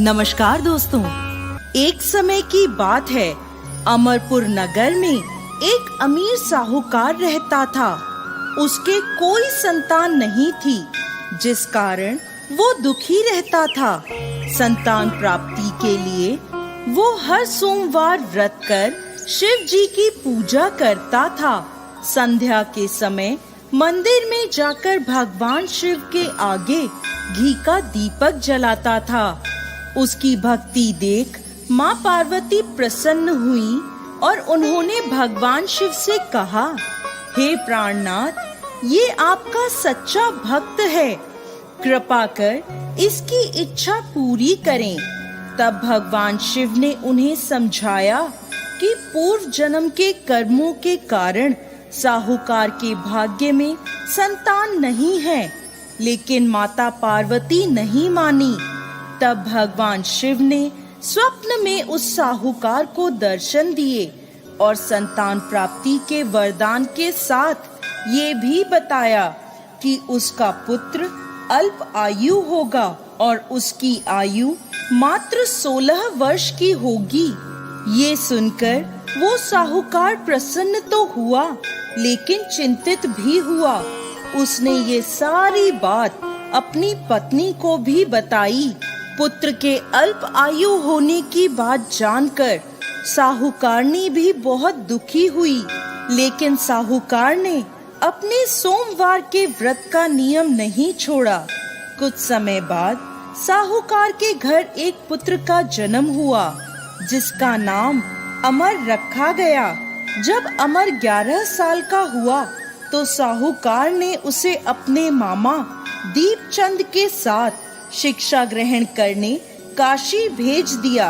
नमस्कार दोस्तों, एक समय की बात है। अमरपुर नगर में एक अमीर साहूकार रहता था। उसके कोई संतान नहीं थी, जिस कारण वो दुखी रहता था। संतान प्राप्ति के लिए वो हर सोमवार व्रत कर शिव जी की पूजा करता था। संध्या के समय मंदिर में जाकर भगवान शिव के आगे घी का दीपक जलाता था। उसकी भक्ति देख माँ पार्वती प्रसन्न हुई और उन्होंने भगवान शिव से कहा, हे प्राणनाथ, ये आपका सच्चा भक्त है, कृपा कर इसकी इच्छा पूरी करें। तब भगवान शिव ने उन्हें समझाया कि पूर्व जन्म के कर्मों के कारण साहूकार के भाग्य में संतान नहीं है, लेकिन माता पार्वती नहीं मानी। तब भगवान शिव ने स्वप्न में उस साहूकार को दर्शन दिए और संतान प्राप्ति के वरदान के साथ ये भी बताया कि उसका पुत्र अल्प आयु होगा और उसकी आयु मात्र 16 वर्ष की होगी। ये सुनकर वो साहूकार प्रसन्न तो हुआ, लेकिन चिंतित भी हुआ। उसने ये सारी बात अपनी पत्नी को भी बताई। पुत्र के अल्प आयु होने की बात जानकर साहूकारनी भी बहुत दुखी हुई, लेकिन साहूकार ने अपने सोमवार के व्रत का नियम नहीं छोड़ा। कुछ समय बाद साहूकार के घर एक पुत्र का जन्म हुआ, जिसका नाम अमर रखा गया। जब अमर 11 साल का हुआ तो साहूकार ने उसे अपने मामा दीपचंद के साथ शिक्षा ग्रहण करने काशी भेज दिया।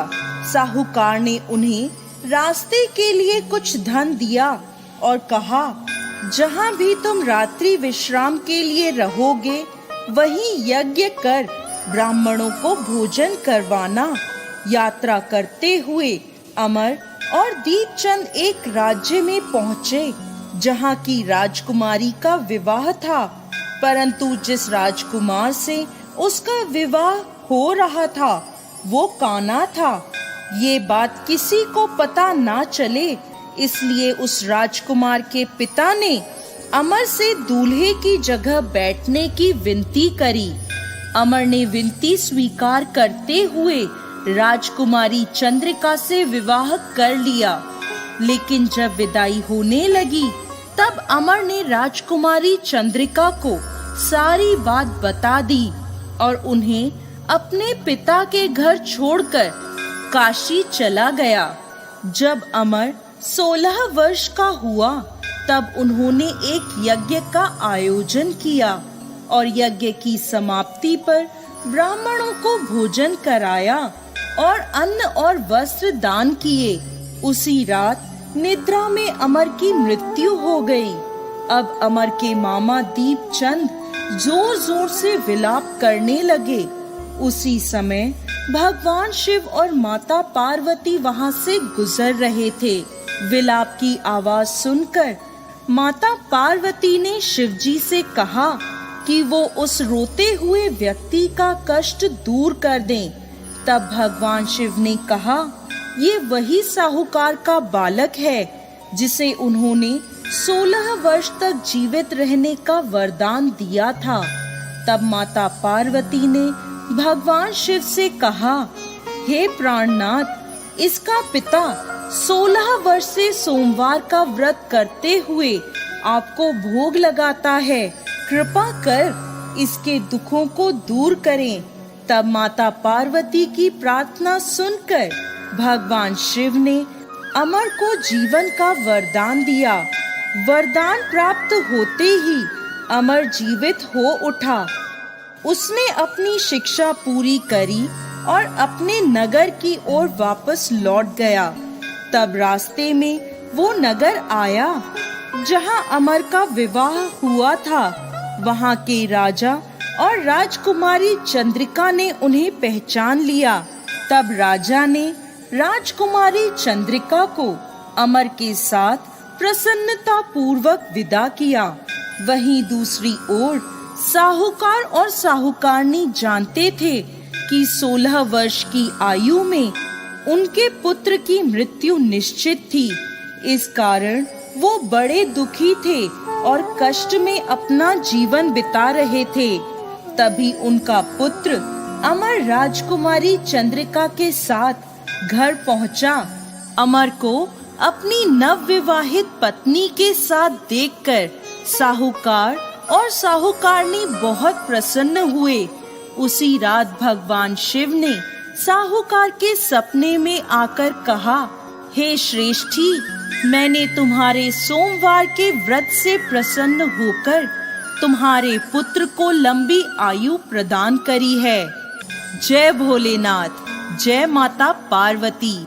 साहूकार ने उन्हें रास्ते के लिए कुछ धन दिया और कहा, जहाँ भी तुम रात्रि विश्राम के लिए रहोगे वहीं यज्ञ कर ब्राह्मणों को भोजन करवाना। यात्रा करते हुए अमर और दीपचंद एक राज्य में पहुँचे, जहाँ की राजकुमारी का विवाह था, परंतु जिस राजकुमार से उसका विवाह हो रहा था वो काना था। ये बात किसी को पता ना चले, इसलिए उस राजकुमार के पिता ने अमर से दूल्हे की जगह बैठने की विनती करी। अमर ने विनती स्वीकार करते हुए राजकुमारी चंद्रिका से विवाह कर लिया। लेकिन जब विदाई होने लगी तब अमर ने राजकुमारी चंद्रिका को सारी बात बता दी और उन्हें अपने पिता के घर छोड़कर काशी चला गया। जब अमर 16 वर्ष का हुआ तब उन्होंने एक यज्ञ का आयोजन किया और यज्ञ की समाप्ति पर ब्राह्मणों को भोजन कराया और अन्न और वस्त्र दान किए। उसी रात निद्रा में अमर की मृत्यु हो गई। अब अमर के मामा दीपचंद जोर जोर से विलाप करने लगे। उसी समय भगवान शिव और माता पार्वती वहां से गुजर रहे थे। विलाप की आवाज सुनकर माता पार्वती ने शिव जी से कहा कि वो उस रोते हुए व्यक्ति का कष्ट दूर कर दें। तब भगवान शिव ने कहा, ये वही साहूकार का बालक है जिसे उन्होंने 16 वर्ष तक जीवित रहने का वरदान दिया था। तब माता पार्वती ने भगवान शिव से कहा, हे प्राणनाथ, इसका पिता 16 वर्ष से सोमवार का व्रत करते हुए आपको भोग लगाता है, कृपा कर इसके दुखों को दूर करें। तब माता पार्वती की प्रार्थना सुनकर भगवान शिव ने अमर को जीवन का वरदान दिया। वरदान प्राप्त होते ही अमर जीवित हो उठा। उसने अपनी शिक्षा पूरी करी और अपने नगर की ओर वापस लौट गया। तब रास्ते में वो नगर आया जहां अमर का विवाह हुआ था। वहां के राजा और राजकुमारी चंद्रिका ने उन्हें पहचान लिया। तब राजा ने राजकुमारी चंद्रिका को अमर के साथ प्रसन्नता पूर्वक विदा किया। वहीं दूसरी ओर साहूकार और साहूकारनी जानते थे कि 16 वर्ष की आयु में उनके पुत्र की मृत्यु निश्चित थी। इस कारण वो बड़े दुखी थे और कष्ट में अपना जीवन बिता रहे थे। तभी उनका पुत्र अमर राजकुमारी चंद्रिका के साथ घर पहुंचा। अमर को अपनी नवविवाहित पत्नी के साथ देखकर साहूकार और साहूकारनी बहुत प्रसन्न हुए। उसी रात भगवान शिव ने साहूकार के सपने में आकर कहा, हे श्रेष्ठी, मैंने तुम्हारे सोमवार के व्रत से प्रसन्न होकर तुम्हारे पुत्र को लंबी आयु प्रदान करी है। जय भोलेनाथ, जय माता पार्वती।